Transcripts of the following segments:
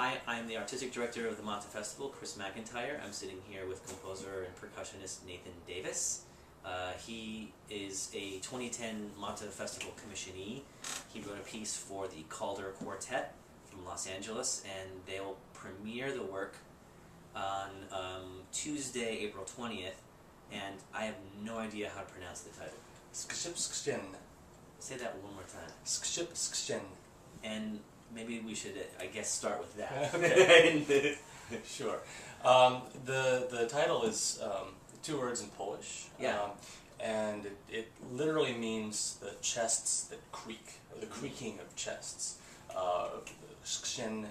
Hi, I'm the artistic director of the Mata Festival, Chris McIntyre. I'm sitting here with composer and percussionist Nathan Davis. He is a 2010 Mata Festival commissionee. He wrote a piece for the Calder Quartet from Los Angeles, and they'll premiere the work on Tuesday, April 20th, and I have no idea how to pronounce the title. Skship. Say that one more time. Skship. And maybe we should, I guess, start with that. Okay. Sure. The title is 2 words in Polish. Yeah. And it literally means the chests that creak, or the creaking of chests. Skshen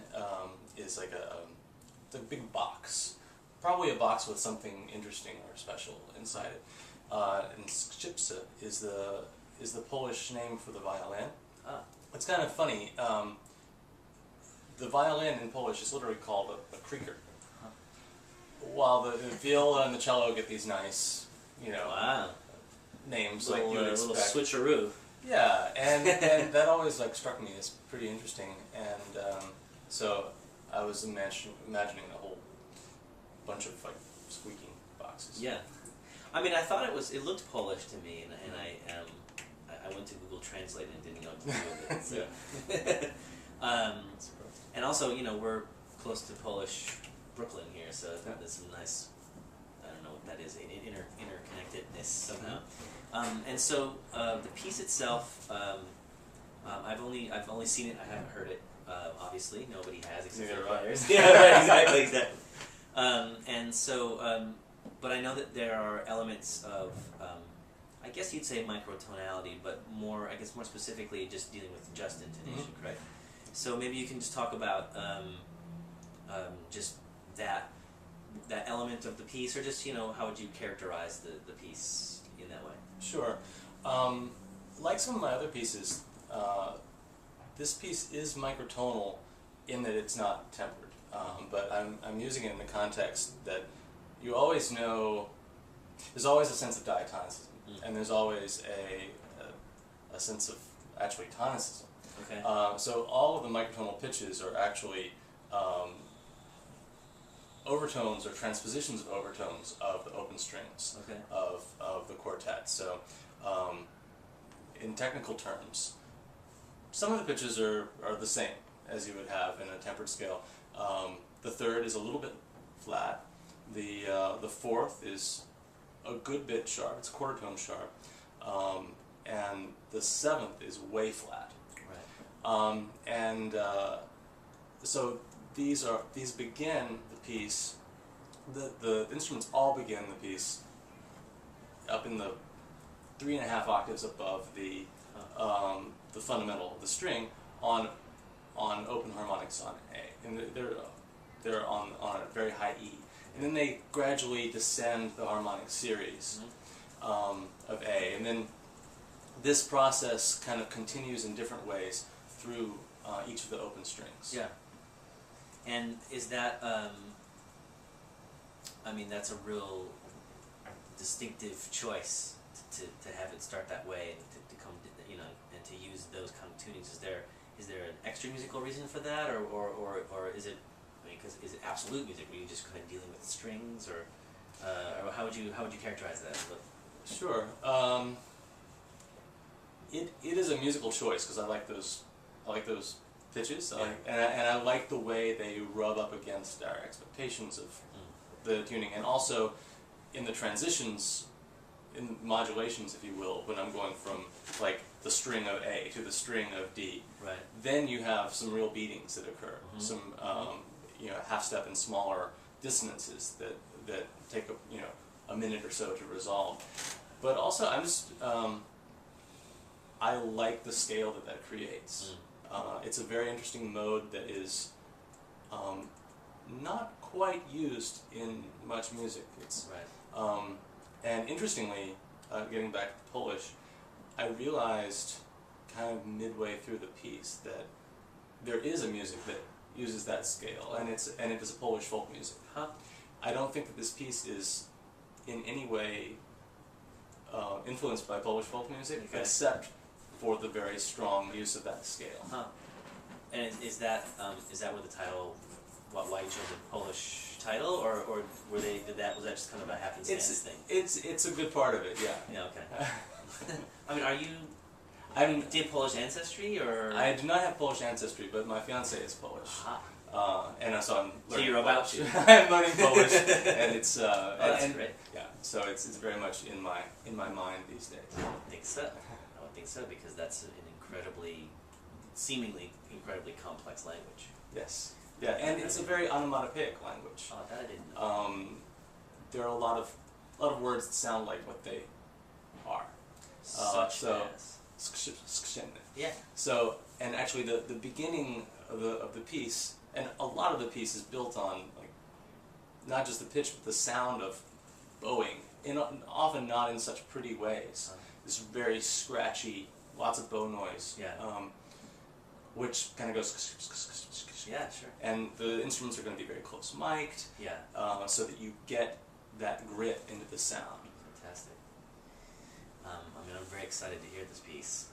is like a big box, probably a box with something interesting or special inside it. And skrzypce is the Polish name for the violin. Ah. It's kind of funny. The violin in Polish is literally called a creaker, while the viola and the cello get these nice, Wow. names Like like you would a little expect. switcheroo. Yeah, and that always struck me as pretty interesting, and so I was imagining a whole bunch of squeaking boxes. Yeah. I mean, I thought it looked Polish to me, and I went to Google Translate and didn't know what to do with it. So. And also, we're close to Polish Brooklyn here, so there's some nice, I don't know what that is, interconnectedness somehow. And so the piece itself, I've only seen it. I haven't heard it. Obviously, nobody has except for the players. Yeah, right, exactly. And so, but I know that there are elements of, I guess you'd say microtonality, but more specifically, just dealing with just intonation, Mm-hmm. right? So maybe you can just talk about just that element of the piece, or just how would you characterize the piece in that way? Sure. Like some of my other pieces, this piece is microtonal in that it's not tempered, but I'm using it in the context that you always know there's always a sense of diatonicism, and there's always a sense of actually tonicism. Okay. So all of the microtonal pitches are actually overtones or transpositions of overtones of the open strings of the quartet. So in technical terms, some of the pitches are the same as you would have in a tempered scale. The third is a little bit flat. The fourth is a good bit sharp. It's a quarter tone sharp. And the seventh is way flat. So these begin the piece. The instruments all begin the piece up in the 3.5 octaves above the fundamental, the string, on open harmonics on A, and they're on a very high E, and then they gradually descend the harmonic series of A, and then this process kind of continues in different ways through each of the open strings. Yeah. And is that, I mean, that's a real distinctive choice to have it start that way, and to come, and to use those kind of tunings. Is there an extra musical reason for that, or is it, because is it absolute music where you're just kind of dealing with strings, or how would you characterize that? Sure. It is a musical choice because I like those pitches, and I like the way they rub up against our expectations of the tuning, and also in the transitions, in modulations, if you will, when I'm going from the string of A to the string of D, right, then you have some real beatings that occur, some half step and smaller dissonances that take a minute or so to resolve. But also I like the scale that creates. It's a very interesting mode that is not quite used in much music. It's right. And interestingly, getting back to Polish, I realized kind of midway through the piece that there is a music that uses that scale, and it is a Polish folk music. I don't think that this piece is in any way influenced by Polish folk music, except for the very strong use of that scale. And is that where the title why you chose the Polish title, or was that just kind of a happenstance thing? It's a good part of it, yeah. Yeah, okay. I mean, I'm do you have Polish ancestry, or? I do not have Polish ancestry, but my fiance is Polish. And so I'm learning. So you're about Polish. to. I'm learning Polish, and it's that's great. Yeah, so it's very much in my mind these days. I would think so. I would think so, because that's an seemingly incredibly complex language. Yes. Yeah, and it's a very onomatopoeic language. Oh, that I didn't know. There are a lot of words that sound like what they are. Such so as. Yeah. So, and actually the beginning of the piece, and a lot of the piece is built on like not just the pitch but the sound of bowing, often not in such pretty ways. This very scratchy, lots of bow noise. Yeah. Which kind of goes. Yeah, sure. And the instruments are going to be very close mic'd. Yeah. So that you get that grit into the sound. Fantastic. I mean, I'm very excited to hear this piece,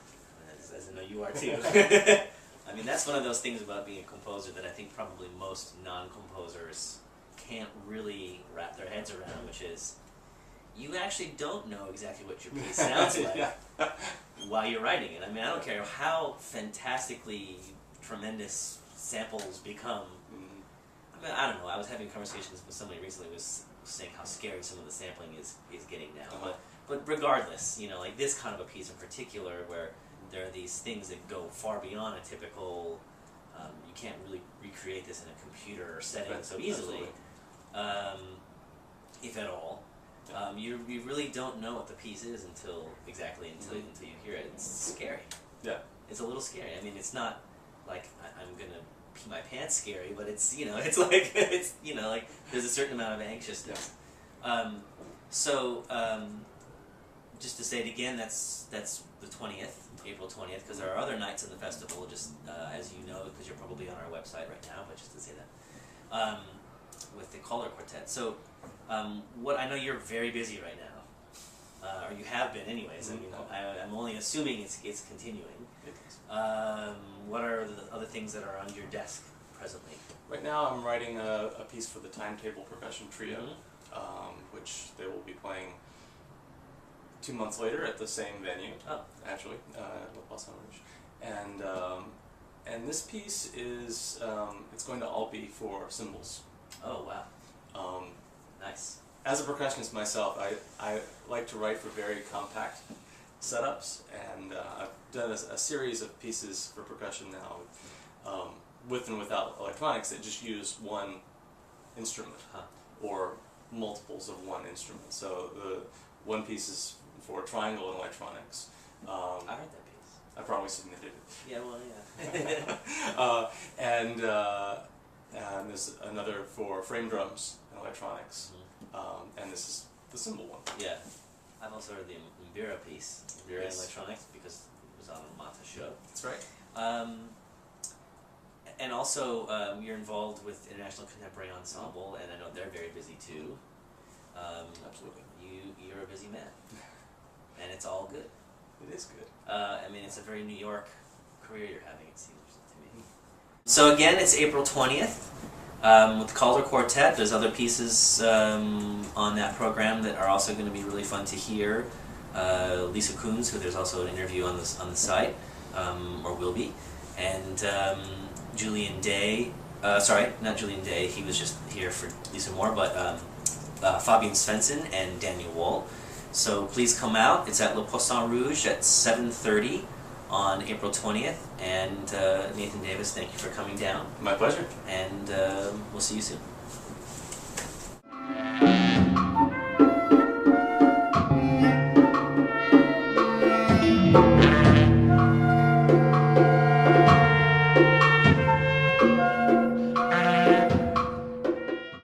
as I know you are too. I mean, that's one of those things about being a composer that I think probably most non-composers can't really wrap their heads around, which is you actually don't know exactly what your piece sounds like Yeah. while you're writing it. I mean, I don't care how fantastically tremendous samples become. I mean, I don't know. I was having conversations with somebody recently who was saying how scary some of the sampling is getting now. But regardless, you know, like this kind of a piece in particular, where there are these things that go far beyond a typical. You can't really recreate this in a computer setting so easily, if at all. You really don't know what the piece is until you hear it. It's scary. Yeah. It's a little scary. I mean, it's not like I'm gonna pee my pants scary, but it's it's like like there's a certain amount of anxiousness. Just to say it again, that's the 20th, April 20th, because there are other nights in the festival. Just as you know, because you're probably on our website right now, but just to say that with the Calder Quartet. So. What I know you're very busy right now, or you have been, anyways. I mean, I'm only assuming it's continuing. What are the other things that are on your desk presently? Right now, I'm writing a piece for the Timetable Percussion Trio, which they will be playing 2 months later at the same venue. Oh, actually, Le Poisson Rouge, and this piece is it's going to all be for cymbals. Oh wow. Nice. As a percussionist myself, I like to write for very compact setups, and I've done a series of pieces for percussion now, with and without electronics, that just use one instrument, or multiples of one instrument. So the one piece is for triangle and electronics. I heard that piece. I probably submitted it. Yeah, well, yeah. And there's another for frame drums and electronics, and this is the cymbal one. Yeah, I've also heard the Mbira piece, Mbira Electronics, because it was on a Mata show. That's right. And also, you're involved with International Contemporary Ensemble, and I know they're very busy too. Absolutely. You're a busy man, and it's all good. It is good. I mean, it's a very New York career you're having, it seems to me. So again, it's April 20th. With the Calder Quartet, there's other pieces on that program that are also going to be really fun to hear. Lisa Koons, who there's also an interview on the site, or will be, and Julian Day. Sorry, not Julian Day. He was just here for Lisa Moore, but Fabian Svensson and Daniel Wall. So please come out. It's at Le Poisson Rouge at 7:30 on April 20th. And Nathan Davis, thank you for coming down. My pleasure. And we'll see you soon.